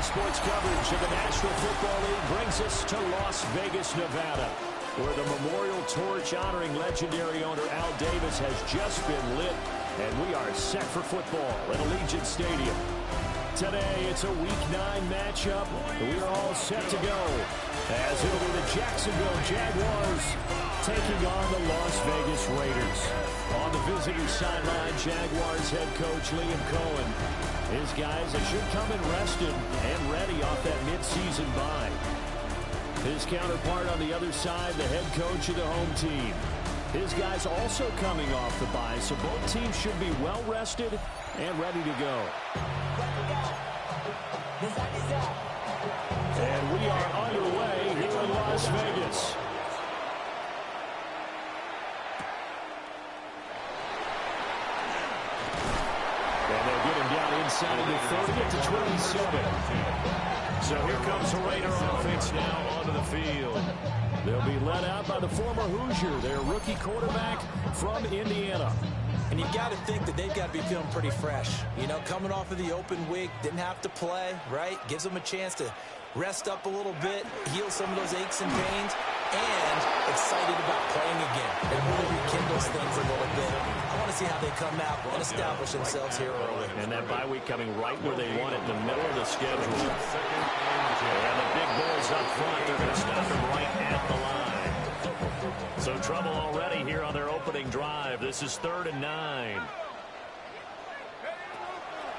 sports coverage of the National Football League brings us to Las Vegas, Nevada, where the memorial torch honoring legendary owner Al Davis has just been lit, and we are set for football at Allegiant Stadium. Today, it's a Week 9 matchup, and we are all set to go, as it'll be the Jacksonville Jaguars taking on the Las Vegas Raiders. On the visitor sideline, Jaguars head coach Liam Cohen. His guys, they should come in rested and ready off that midseason bye. His counterpart on the other side, the head coach of the home team. His guys also coming off the bye, so both teams should be well rested and ready to go. And we are underway here in Las Vegas. And they'll get him down inside of the 30 to 27. So here comes the Raider offense now onto the field. They'll be led out by the former Hoosier, their rookie quarterback from Indiana. And you've got to think that they've got to be feeling pretty fresh. You know, coming off of the open week, didn't have to play, right? Gives them a chance to rest up a little bit, heal some of those aches and pains, and excited about playing again. It really rekindles things a little bit. I want to see how they come out and establish themselves here early. And that bye week coming right where they want it, in the middle of the schedule. And the big boys up front, they're going to stop them right at the line. So trouble already here on their opening drive. This is 3rd and 9.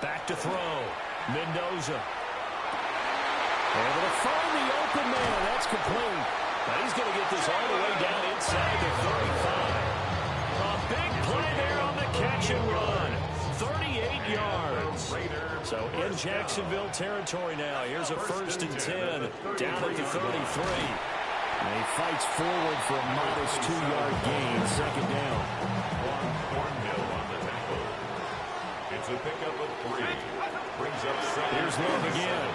Back to throw. Mendoza. Able to find the open man. That's complete. Now he's going to get this all the way down inside the 35. A big play there on the catch and run. 38 yards. So in Jacksonville territory now. Here's a 1st and 10 down at the 33. And he fights forward for a modest 2-yard gain. 2nd down. It's a pickup of 3. Brings up 7. Here's Love again.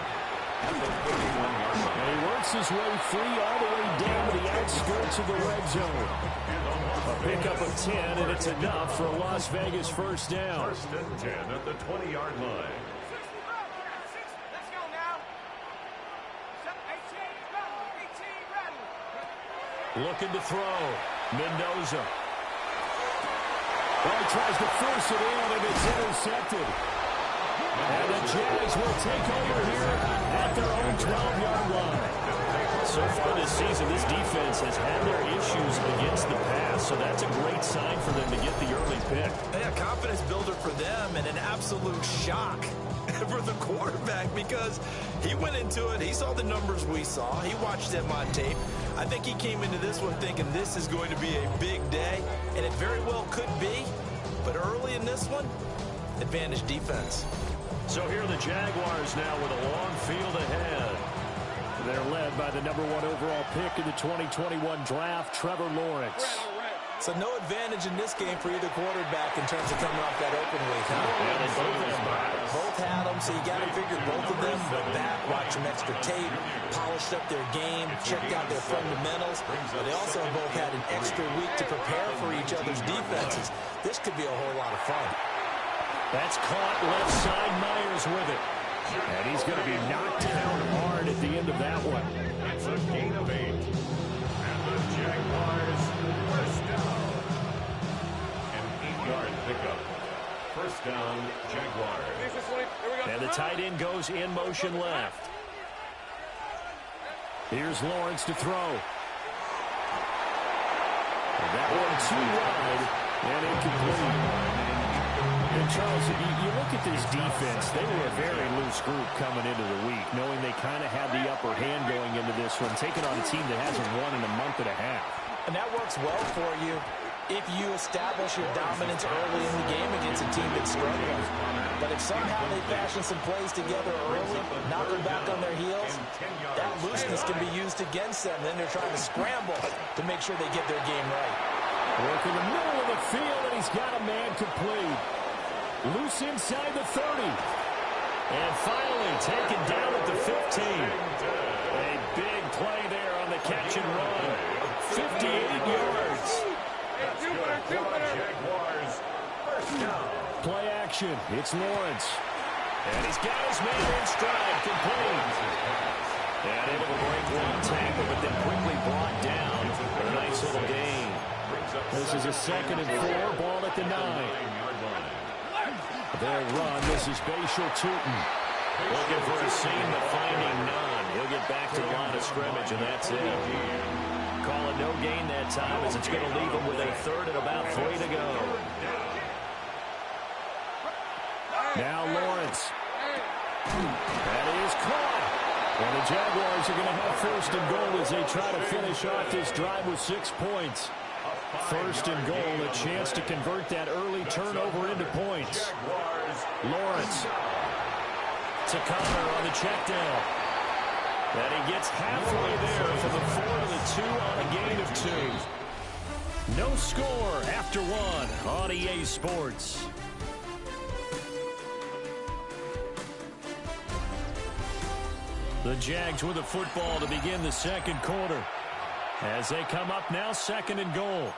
And he works his way free all the way down to the outskirts of the red zone. A pickup of 10, and it's enough for a Las Vegas 1st down. 1st and 10 at the 20-yard line. Looking to throw. Mendoza. Well, he tries to force it in, and it's intercepted. And the Jags will take over here at their own 12-yard line. So far this season, this defense has had their issues against the pass, so that's a great sign for them to get the early pick. Yeah, confidence builder for them and an absolute shock for the quarterback because he went into it. He saw the numbers we saw. He watched them on tape. I think he came into this one thinking this is going to be a big day, and it very well could be. But early in this one, advantage defense. So here are the Jaguars now with a long field ahead. They're led by the number 1 overall pick in the 2021 draft, Trevor Lawrence. So no advantage in this game for either quarterback in terms of coming off that open week, huh? Yeah, they both had them, so you got to figure both of them went back, watched some extra tape, polished up their game, checked out their fundamentals, but they also both had an extra week to prepare for each other's defenses. This could be a whole lot of fun. That's caught left side. Myers with it. And he's going to be knocked down hard at the end of that one. It's a gain of 8. And the Jaguars 1st down. An 8-yard pickup. 1st down, Jaguars. And the tight end goes in motion left. Here's Lawrence to throw. And that one too wide and incomplete. And Charles, you look at this defense, they were a very loose group coming into the week, knowing they kind of had the upper hand going into this one, taking on a team that hasn't won in a month and a half. And that works well for you if you establish your dominance early in the game against a team that's struggling. But if somehow they fashion some plays together early, knock them back on their heels, that looseness can be used against them. Then they're trying to scramble to make sure they get their game right. Work in the middle of the field, and he's got a man complete. Loose inside the 30. And finally taken down at the 15. A big play there on the catch and run. 58 yards. Jaguars 1st down. Play action. It's Lawrence. And he's got his man in stride, complete. And able to break one tackle, but then quickly brought down for a nice little gain. This is a 2nd and 4, ball at the 9. Their run, this is Bashal Tootin. Looking for a seam, but finding none. He'll get back to the line of scrimmage, and that's it. Call it no gain that time, as it's going to leave him with a 3rd and about 3 to go. Now Lawrence. That is caught. And the Jaguars are going to have 1st and goal as they try to finish off this drive with 6 points. 1st and goal, a chance to convert that early turnover into points. Lawrence to Connor on the check down. And he gets halfway there from the 4 to the 2 on a gain of 2. No score after 1 on EA Sports. The Jags with the football to begin the 2nd quarter. As they come up now, 2nd and goal.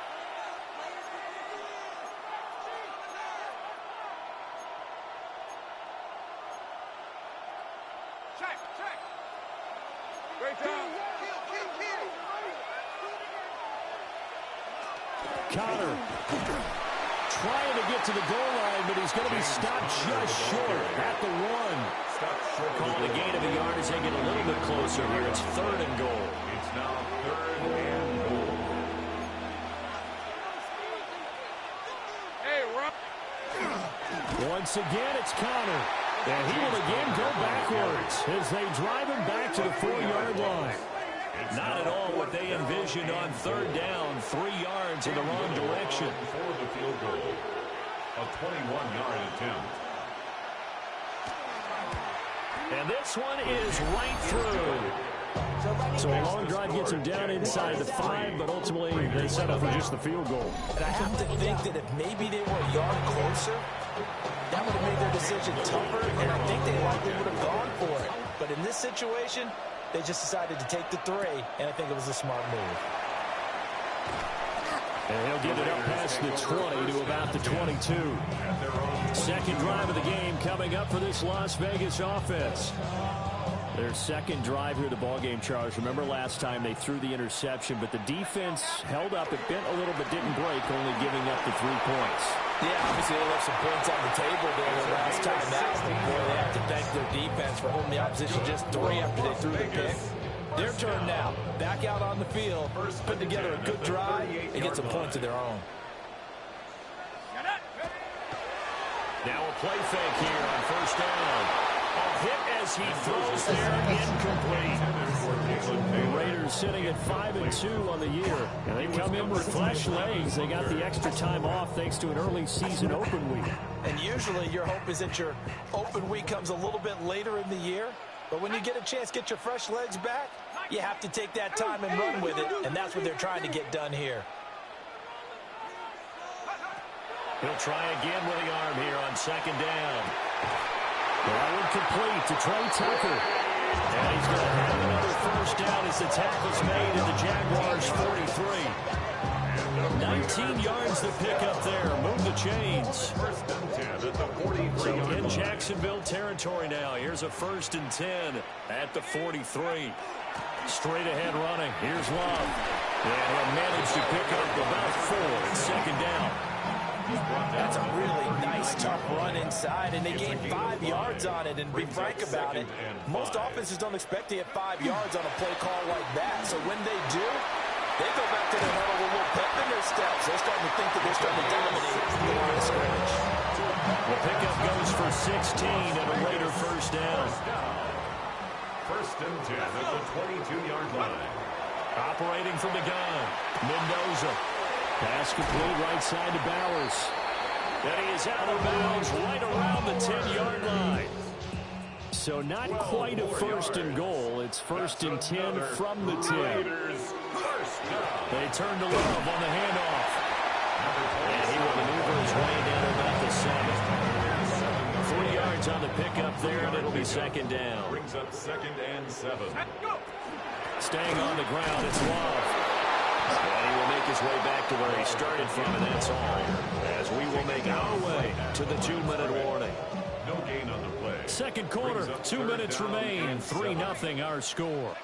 Connor trying to get to the goal line, but he's going to be stopped just short at the 1. Calling a gain of a yard as they get a little bit closer here. It's 3rd and goal. It's now 3rd and goal. Once again, it's Connor. And he will again go backwards as they drive him back to the 4-yard line. Not at all what they envisioned on 3rd down. 3 yards in the wrong direction. For the field goal. A 21-yard attempt. And this one is right through. So a long drive gets him down inside the 5, but ultimately they settle for just the field goal. And I have to think that if maybe they were a yard closer, that would have made their decision tougher, and I think they likely would have gone for it. But in this situation, they just decided to take the 3, and I think it was a smart move. And he'll get it up past the 20 to about the 22. 2nd drive of the game coming up for this Las Vegas offense. Their 2nd drive here of the ballgame, Charles. Remember last time they threw the interception, but the defense held up. It bent a little but didn't break, only giving up the 3 points. Yeah, obviously they left some points on the table there the last time out. Boy, they have to thank their defense for holding the opposition just 3 after they threw the pick. Their turn now. Back out on the field, put together a good drive, and get some points of their own. Now a play fake here on 1st down. A hit as he throws there, incomplete. The Raiders sitting at 5-2 on the year. And they come in with fresh legs. They got the extra time off thanks to an early season open week. And usually your hope is that your open week comes a little bit later in the year. But when you get a chance to get your fresh legs back, you have to take that time and run with it. And that's what they're trying to get done here. He'll try again with the arm here on 2nd down. That one complete to Trey Tucker. And he's going to have another 1st down as the tackle's made at the Jaguars' 43. 19 yards to pick up there. Move the chains. 1st and 10 at the 43. In Jacksonville territory now. Here's a 1st and 10 at the 43. Straight ahead running. Here's Love. And he'll manage to pick up about 4 at 2nd down. That's a really nice, tough run inside, and they gained 5 yards on it. And be frank about it, most offenses don't expect to get 5 yards on a play call like that. So when they do, they go back to their huddle with a little pep in their steps. They're starting to think that they're starting to dominate the line of scrimmage. The pickup goes for 16 and a later 1st down. 1st and 10 at the 22-yard line. Operating from the gun, Mendoza. Pass complete right side to Bowers. And he is out of bounds right around the 10-yard line. So not quite a 1st and goal. It's 1st and 10 from the 10. They turn to Love on the handoff. And he will maneuver his way down about the 7. 3 yards on the pickup there, and it'll be 2nd down. Brings up 2nd and 7. Staying on the ground, it's Love. And he will make his way back to where he started from, and that's all. As we will make our way to the 2-minute warning. No gain on the play. Second quarter, 2 minutes remain. 3-0 our score.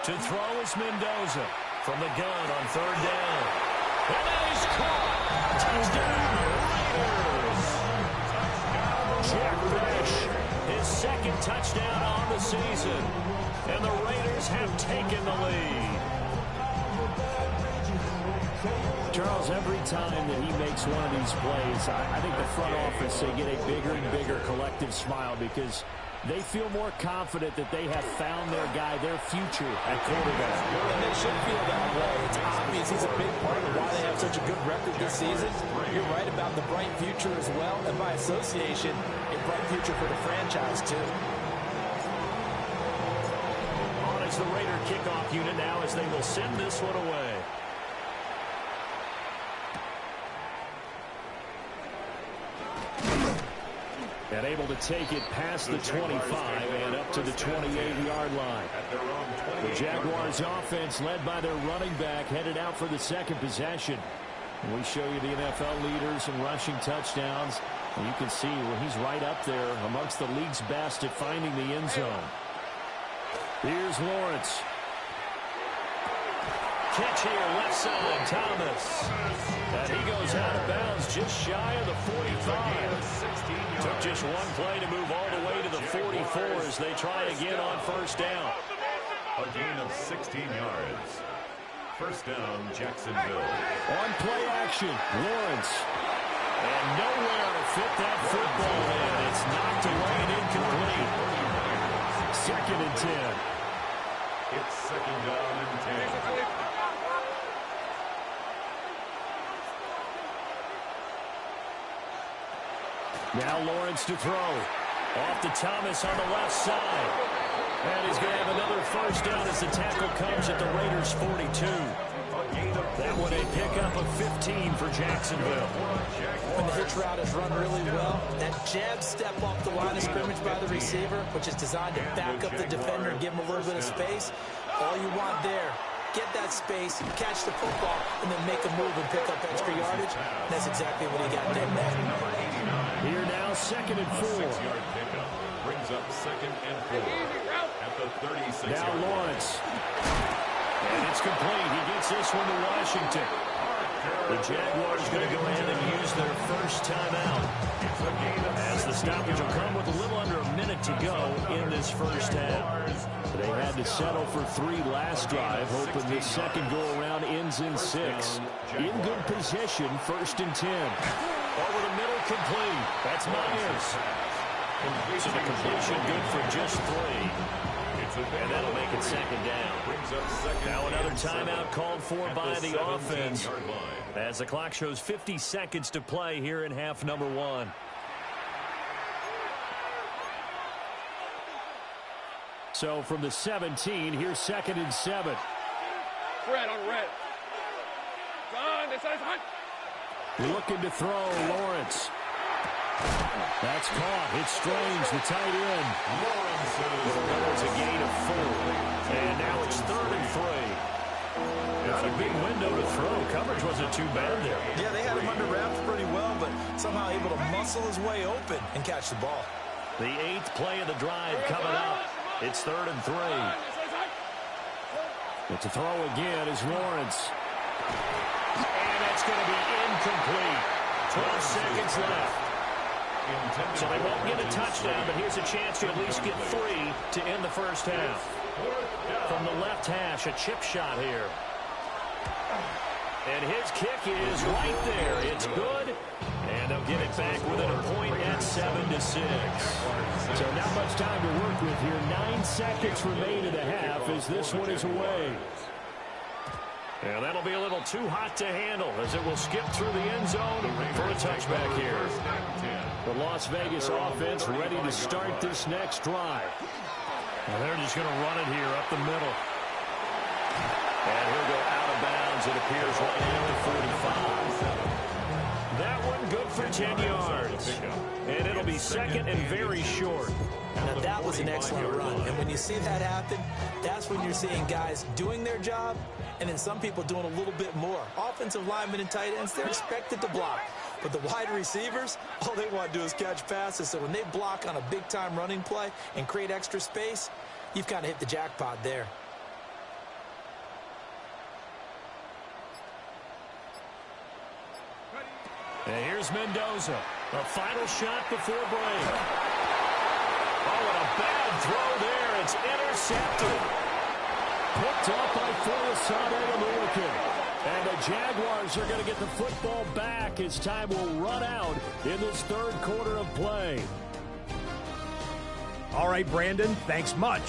To throw is Mendoza from the gun on third down. And he's caught. Touchdown, Raiders. Jack Fish, his second touchdown on the season. And the Raiders have taken the lead. Charles, every time that he makes one of these plays, I think the front office, they get a bigger and bigger collective smile because they feel more confident that they have found their guy, their future at quarterback. And they should feel that way. It's obvious he's a big part of why they have such a good record this season. You're right about the bright future as well, and by association, a bright future for the franchise, too. On is the Raider kickoff unit now as they will send this one away. And able to take it past the 25 and up to the 28-yard line. The Jaguars offense led by their running back headed out for the second possession. And we show you the NFL leaders in rushing touchdowns. And you can see where he's right up there amongst the league's best at finding the end zone. Here's Lawrence. Catch here, left side, Thomas. And he goes out of bounds just shy of the 45. Took just one play to move all the way to the 44 as they try again on first down. A gain of 16 yards. First down, Jacksonville. On play action, Lawrence. And nowhere to fit that football in. It's knocked away and incomplete. Second and 10. It's second down and 10. Now Lawrence to throw. Off to Thomas on the left side. And he's going to have another first down as the tackle comes at the Raiders' 42. That one a pickup of 15 for Jacksonville. When the hitch route is run really well, that jab step off the line of scrimmage by the receiver, which is designed to back up the defender, give him a little bit of space. All you want there, get that space, catch the football, and then make a move and pick up extra yardage. That's exactly what he got done there. Here now, second and 4. 6-yard pickup brings up second and 4 at the 36. Now Lawrence. And it's complete. He gets this one to Washington. The Jaguars going to go ahead and use their first timeout. As the stoppage will come with a little under a minute to go in this first half. They had to settle for 3 last drive, hoping this second go-around ends in 6. In good position, first and 10. Over the middle, complete. That's Myers. So the completion good for just 3. And that'll make it second down. Now another timeout called for by the offense as the clock shows 50 seconds to play here in half number 1. So from the 17, here's second and 7. Red on red. Looking to throw, Lawrence. That's caught. It's Strange, the tight end. There's a gain of 4. And now it's third and 3. Got a big window to throw. Coverage wasn't too bad there. Yeah, they had him under wraps pretty well, but somehow able to muscle his way open and catch the ball. The 8th play of the drive coming up. It's third and 3. But to throw again is Lawrence. And that's going to be incomplete. 12 seconds left. So they won't get a touchdown, but here's a chance to at least get 3 to end the first half. From the left hash, a chip shot here. And his kick is right there. It's good. And they'll get it back within a point at 7-6. So not much time to work with here. 9 seconds remain in the half as this one is away. And that'll be a little too hot to handle as it will skip through the end zone for a touchback here. The Las Vegas offense ready to start this next drive. And they're just going to run it here up the middle. And he'll go out of bounds, it appears, right at the 45. That one good for 10 yards. And it'll be second and very short. Now, that was an excellent run. And when you see that happen, that's when you're seeing guys doing their job and then some people doing a little bit more. Offensive linemen and tight ends, they're expected to block. But the wide receivers, all they want to do is catch passes. So when they block on a big-time running play and create extra space, you've kind of hit the jackpot there. And here's Mendoza. A final shot before break. Oh, and a bad throw there. It's intercepted. Picked up by Foyesade American. And the Jaguars are going to get the football back as time will run out in this third quarter of play. All right, Brandon, thanks much.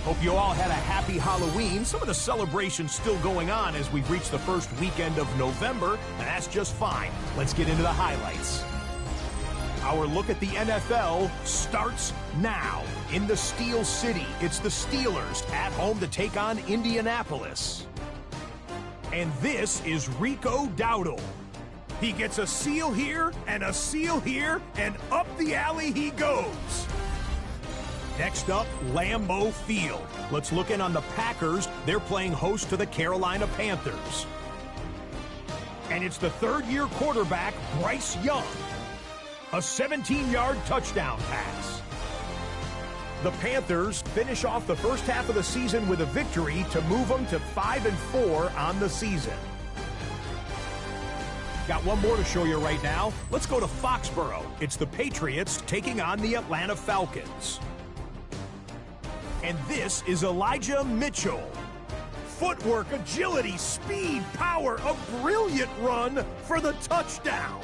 Hope you all had a happy Halloween. Some of the celebrations still going on as we've reached the first weekend of November, and that's just fine. Let's get into the highlights. Our look at the NFL starts now. In the Steel City, it's the Steelers at home to take on Indianapolis. And this is Rico Dowdle. He gets a seal here, and up the alley he goes. Next up, Lambeau Field. Let's look in on the Packers. They're playing host to the Carolina Panthers. And it's the third-year quarterback, Bryce Young. A 17-yard touchdown pass. The Panthers finish off the first half of the season with a victory to move them to 5-4 on the season. Got one more to show you right now. Let's go to Foxborough. It's the Patriots taking on the Atlanta Falcons. And this is Elijah Mitchell. Footwork, agility, speed, power, a brilliant run for the touchdown.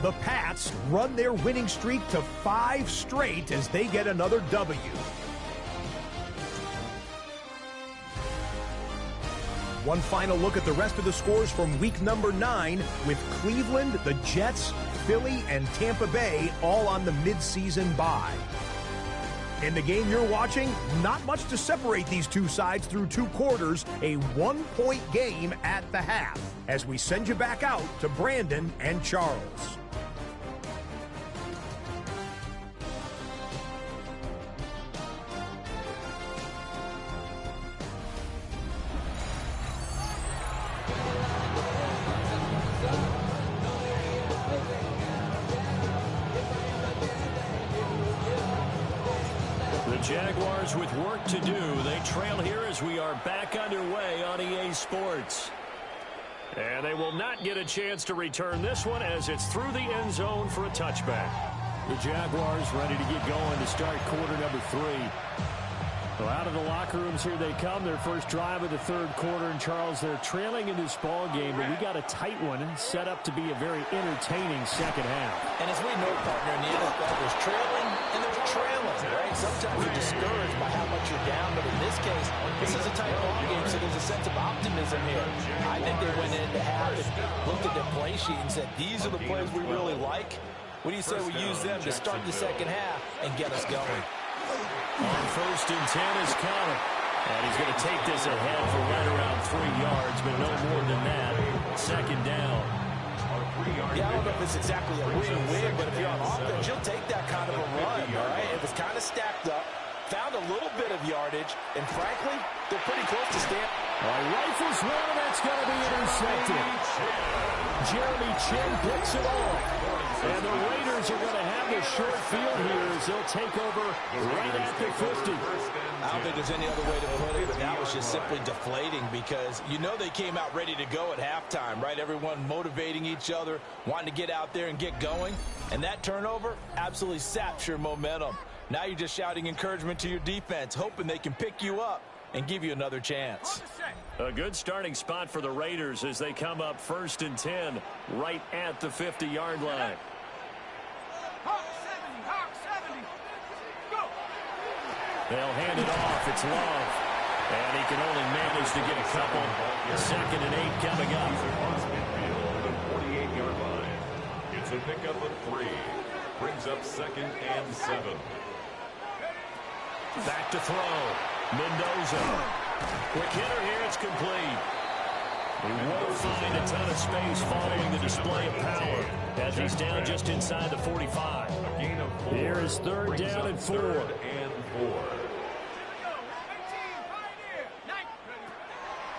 The Pats run their winning streak to 5 straight as they get another W. One final look at the rest of the scores from week number 9 with Cleveland, the Jets, Philly, and Tampa Bay all on the midseason bye. In the game you're watching, not much to separate these two sides through 2 quarters, a 1-point game at the half, as we send you back out to Brandon and Charles. Jaguars with work to do. They trail here as we are back underway on EA Sports. And they will not get a chance to return this one as it's through the end zone for a touchback. The Jaguars ready to get going to start quarter number 3. So out of the locker rooms here they come, their first drive of the third quarter. And Charles, they're trailing in this ball game, but we got a tight one set up to be a very entertaining second half. And as we know, partner, in the NFL, there's trailing and there's trailing, right? Sometimes you're discouraged by how much you're down, but in this case, this is a tight ball game, so there's a sense of optimism here. I think they went into half and looked at their play sheet and said, these are the plays we really like. What do you say we use them to start the second half and get us going? On first and 10 is Conner. And he's going to take this ahead for right around 3 yards, but no more than that. Second down. Yeah, I don't know if it's exactly a win-win, but if you're on offense, you'll take that kind of a run, all right? It was kind of stacked up, found a little bit of yardage, and frankly, they're pretty close to stand. Rifles one, and that's going to be intercepted. Jeremy Chin picks it off. And the Raiders are going to have the short field here as they'll take over right at the 50. I don't think there's any other way to put it, but that was just simply deflating because you know they came out ready to go at halftime, right? Everyone motivating each other, wanting to get out there and get going. And that turnover absolutely saps your momentum. Now you're just shouting encouragement to your defense, hoping they can pick you up and give you another chance. A good starting spot for the Raiders as they come up first and 10 right at the 50-yard line. They'll hand it off. It's Love. And he can only manage to get a couple. Second and 8 coming up. The 48-yard line. It's a pickup of 3. Brings up second and 7. Back to throw. Mendoza. Quick hitter here. It's complete. He won't find a ton of space following the display of power as he's down just inside the 45. Here is third down and 4.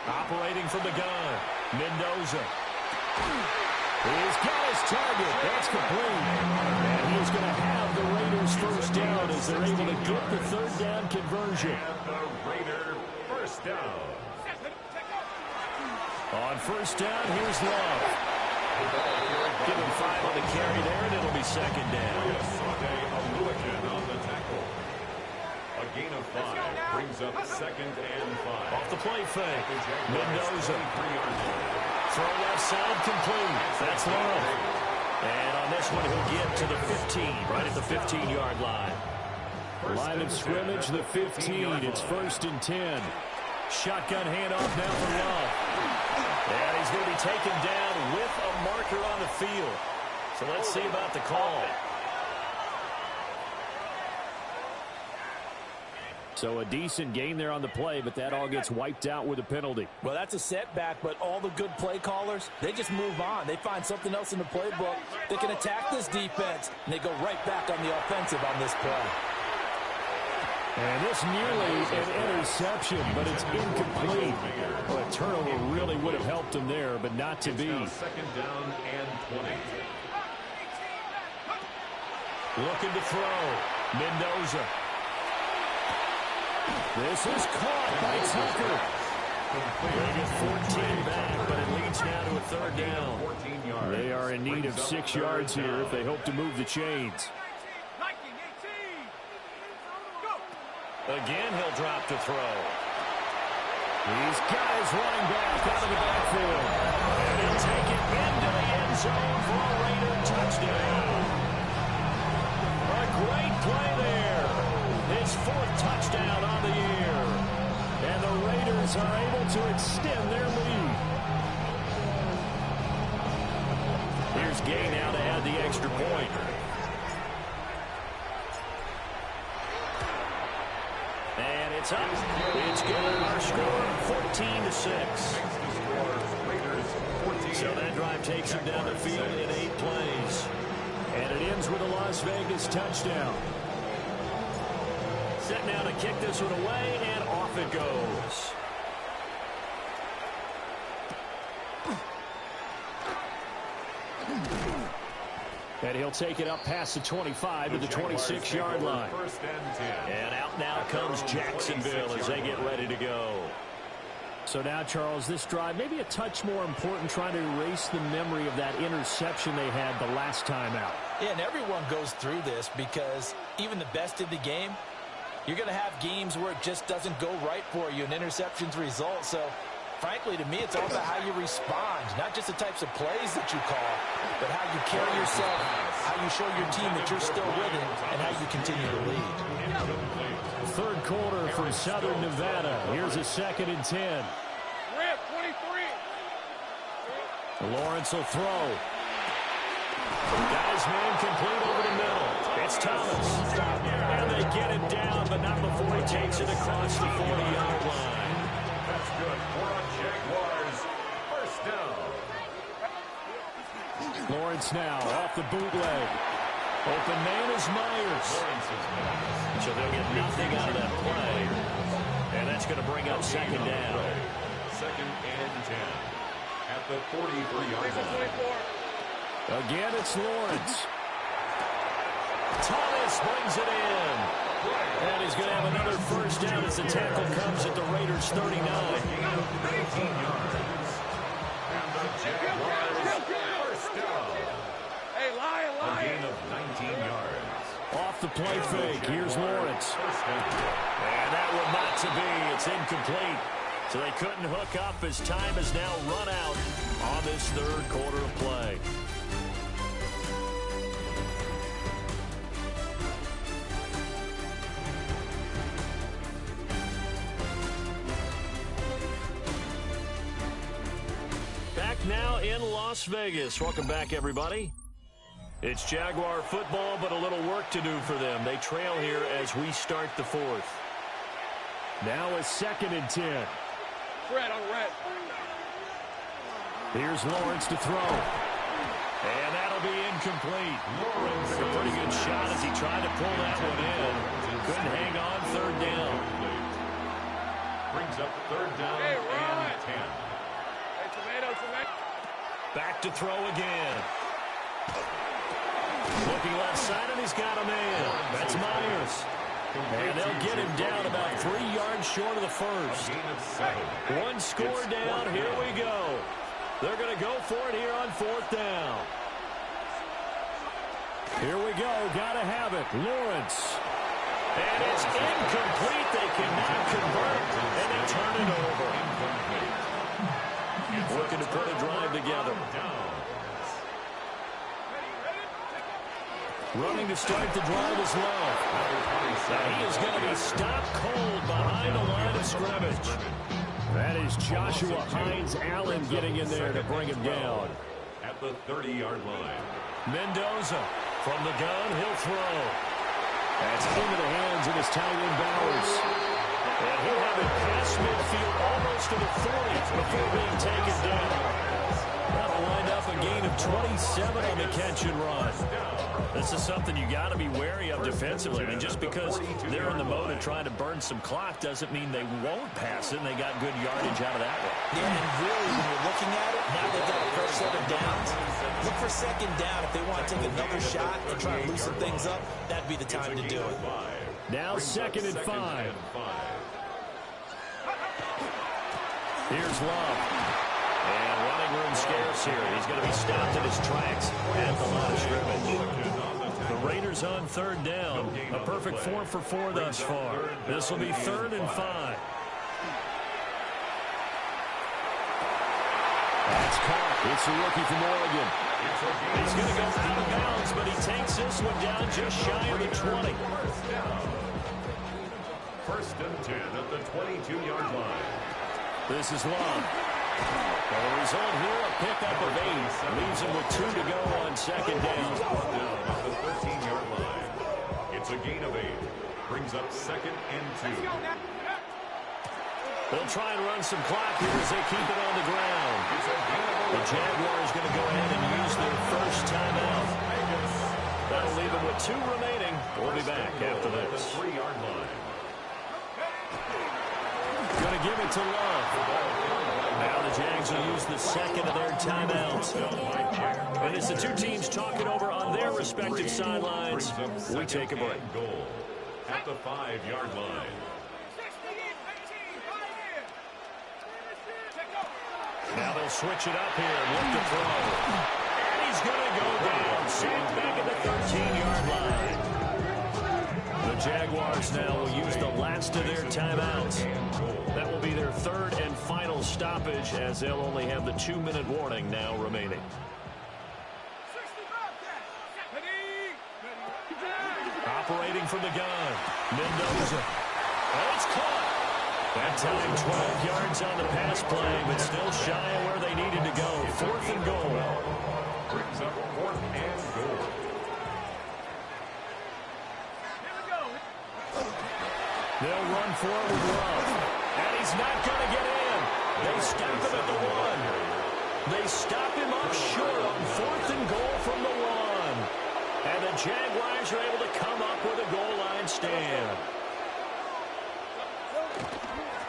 Operating from the gun, Mendoza. He's got his target. That's complete. And he's going to have the Raiders first down as they're able to get the third down conversion. And the Raider first down. On first down, here's Love. Give him 5 on the carry there, and it'll be second down. On the tackle. A gain of 5 brings up second and 5. Off the play fake. Mendoza. Throw left side complete. That's Love. And on this one, he'll get to the 15, right at the 15-yard line. Line of scrimmage, the 15. It's first and 10. Shotgun handoff now for Love. And he's going to be taken down with a marker on the field. So let's see about the call. So a decent gain there on the play, but that all gets wiped out with a penalty. Well, that's a setback, but all the good play callers, they just move on. They find something else in the playbook. They can attack this defense, and they go right back on the offensive on this play. And this nearly an interception, but it's incomplete. Well, a turnover really would have helped him there, but not to be. Second down and 20. Looking to throw. Mendoza. This is caught by Tucker. They get 14 back, but it leads now to a third down. 14 yards. They are in need of 6 yards here if they hope to move the chains. Again, he'll drop to throw. He's got his running back out of the backfield. And he'll take it into the end zone for a Raider touchdown. A great play there. His 4th touchdown on the year. And the Raiders are able to extend their lead. Here's Gay now to add the extra point. And it's up. It's good. Our score 14-6. So that drive takes him down the field in 8 plays. And it ends with a Las Vegas touchdown. Set now to kick this one away, and off it goes. And he'll take it up past the 25 to the 26-yard line. And out now comes Jacksonville as they get ready to go. So now, Charles, this drive maybe a touch more important, trying to erase the memory of that interception they had the last time out. Yeah, and everyone goes through this because even the best in the game, you're going to have games where it just doesn't go right for you, and interceptions result. So, frankly, to me, it's all about how you respond, not just the types of plays that you call, but how you carry yourself, how you show your team that you're still with it, and how you continue to lead. Third quarter from Southern Nevada. Here's a 2nd and 10. Rip, 23. Lawrence will throw. Got his man complete over the middle. It's Thomas. And they get it down, but not before he takes it across the 40-yard line. That's good for a Jaguars first down. Lawrence now off the bootleg. Open man is Myers. So they'll get nothing out of that play. And that's going to bring up second down. Second and 10 at the 43-yard line. Again, it's Lawrence. Thomas brings it in. And he's going to have another first down as the tackle comes at the Raiders' 39. 19 yards. And the Jaguars first down. Hey, Lion, A Lion. gain of 19 yards. Off the play fake, here's Lawrence. And that will not to be. It's incomplete. So they couldn't hook up as time has now run out on this third quarter of play. Back now in Las Vegas. Welcome back, everybody. It's Jaguar football, but a little work to do for them. They trail here as we start the 4th. Now a 2nd and 10. Red on red. Here's Lawrence to throw. And that'll be incomplete. Lawrence took a pretty good shot as he tried to pull that one in. Couldn't hang on, third down. Brings up third down Hey, and 10. Hey, tomato. Back to throw again. Looking left side, and he's got a man. That's Myers. And they'll get him down about 3 yards short of the first. One score down. Here we go. They're going to go for it here on 4th down. Here we go. Got to have it. Lawrence. And it's incomplete. They cannot convert, and they turn it over. Looking to put a drive together. Running to start the drive is Love. Now he is going to be stopped cold behind the line of scrimmage. That is Joshua Hines Allen getting in there to bring him down. At the 30-yard line. Mendoza from the gun. He'll throw. That's into the hands of his tight end Bowers. And he'll have it past midfield almost to the 40 before being taken down. That'll wind up a gain of 27 on the catch and run. This is something you got to be wary of defensively. I mean, just because they're in the mode of trying to burn some clock doesn't mean they won't pass it, and they got good yardage out of that one. Yeah, and really, when you're looking at it, now they've got a fresh set of downs. Look for second down. If they want to take another shot and try to loosen things up, that'd be the time to do it. Now 2nd and 5. Here's Love. And running room scarce here. He's going to be stopped in his tracks at the line of scrimmage. The Raiders on 3rd down. A perfect 4 for 4 thus far. This will be 3rd and 5. That's caught. It's a rookie from Oregon. He's going to go out of bounds, but he takes this one down just shy of the 20. 1st and 10 at the 22-yard line. This is Long. The result here, a pickup of 8. Leaves him with 2 to go on 2nd down. At the 13-yard line. It's a gain of 8. Brings up 2nd and 2. They'll try and run some clock here as they keep it on the ground. The Jaguars going to go ahead and use their first timeout. That'll leave them with 2 remaining. We'll be back after this. 3-yard line. Going to give it to Love. Now the Jags will use the 2nd of their timeouts. And as the 2 teams talk it over on their respective sidelines, we take a break. Goal at the 5-yard line. Now they'll switch it up here and look to throw. And he's going to go down. Sacked back at the 13-yard line. The Jaguars now will use the last of their timeouts. That will be their 3rd and final stoppage, as they'll only have the 2-minute warning now remaining. Operating from the gun, Mendoza. And it's caught. That time 12 yards on the pass play, but still shy of where they needed to go. 4th and goal. Brings up 4th and goal. They'll run forward with Love. And he's not going to get in. They stop him at the 1. They stop him up short on 4th and goal from the 1. And the Jaguars are able to come up with a goal line stand.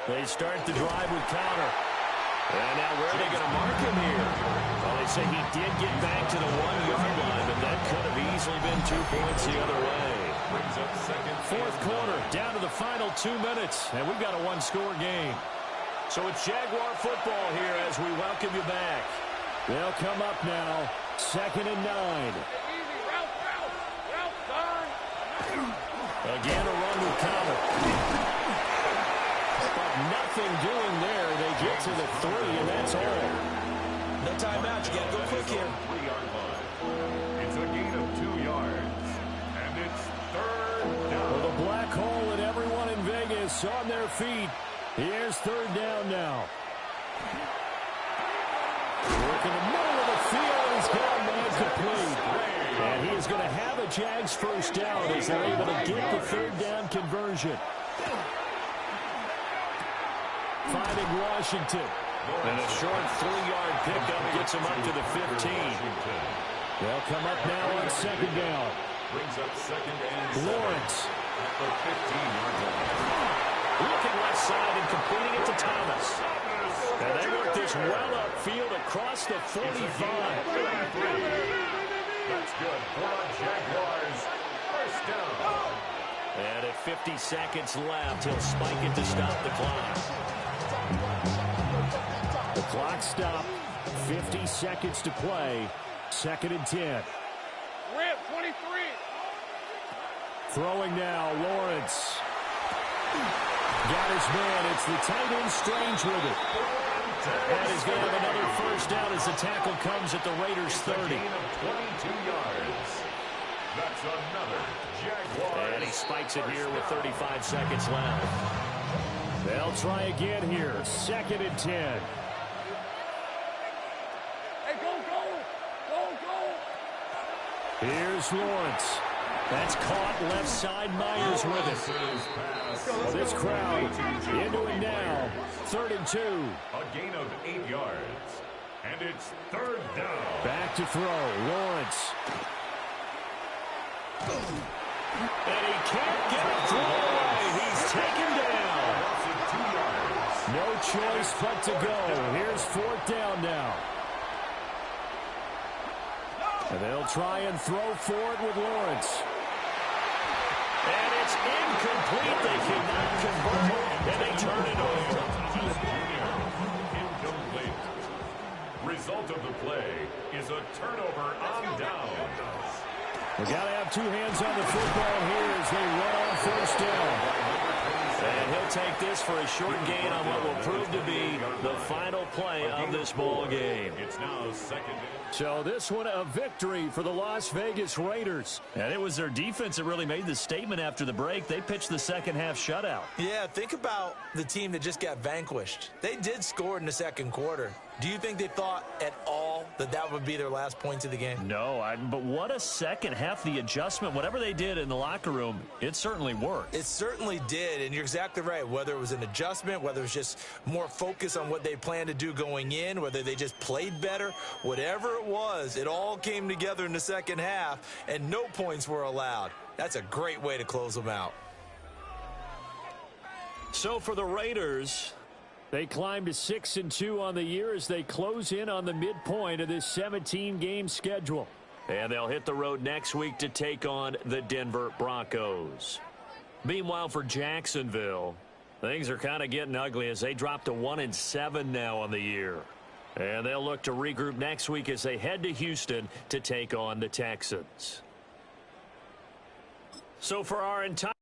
They start the drive with Counter. And now where are they going to mark him here? Well, they say he did get back to the 1-yard line, but that could have easily been 2 points the other way. Brings up 2nd. 4th quarter, down to the final 2 minutes, and we've got a 1-score game. So it's Jaguar football here as we welcome you back. They'll come up now, 2nd and 9. Again, a run with Counter. But nothing doing there. They get to the 3, and that's all. No timeout. You got to go quick here. 3-yard line. It's a gain of 2 yards. And it's 3rd down. Well, the black hole and everyone in Vegas on their feet. Here's 3rd down now. Work in the middle of the field. He's got a man complete. And he is going to have a Jags first down as they're able to get the 3rd down conversion. Finding Washington. And a short 3-yard pickup gets him up to the 15. They'll come up now on 2nd down. Brings up 2nd and 7. Lawrence. At the 15-yard line. Looking left side and completing it to Thomas. And they work this well upfield across the 45. That's good for the Jaguars. First down. And at 50 seconds left, he'll spike it to stop the clock. The clock stopped. 50 seconds to play. 2nd and 10. Rip, 23. Throwing now, Lawrence. Got his man. It's the tight end Strange with it. And he's going to have another first down as the tackle comes at the Raiders' 30. Gain of 22 yards. That's another Jaguars. And he spikes it here with 35 seconds left. They'll try again here. 2nd and 10. Hey, go, go. Go, go. Here's Lawrence. That's caught left side. Myers with it. Well, this crowd into it now. 3rd and 2. A gain of 8 yards. And it's 3rd down. Back to throw. Lawrence. And he can't get it through away. He's taken down. No choice but to go. Here's 4th down now. And they'll try and throw for it with Lawrence. And it's incomplete. They cannot convert it, and they turn it over. Incomplete. Result of the play is a turnover on downs. We got to have two hands on the football here as they run on 1st down. And he'll take this for a short gain on what will prove to be the final play of this ball game. It's now 2nd. So this one a victory for the Las Vegas Raiders. And it was their defense that really made the statement after the break. They pitched the second half shutout. Yeah, think about the team that just got vanquished. They did score in the 2nd quarter. Do you think they thought at all that that would be their last points of the game? No, but what a second half. The adjustment, whatever they did in the locker room, it certainly worked. It certainly did, and you're exactly right. Whether it was an adjustment, whether it was just more focus on what they planned to do going in, whether they just played better, whatever it was, it all came together in the 2nd half, and no points were allowed. That's a great way to close them out. So for the Raiders, they climb to 6-2 on the year as they close in on the midpoint of this 17-game schedule. And they'll hit the road next week to take on the Denver Broncos. Meanwhile, for Jacksonville, things are kind of getting ugly as they drop to 1-7 now on the year. And they'll look to regroup next week as they head to Houston to take on the Texans. So for our entire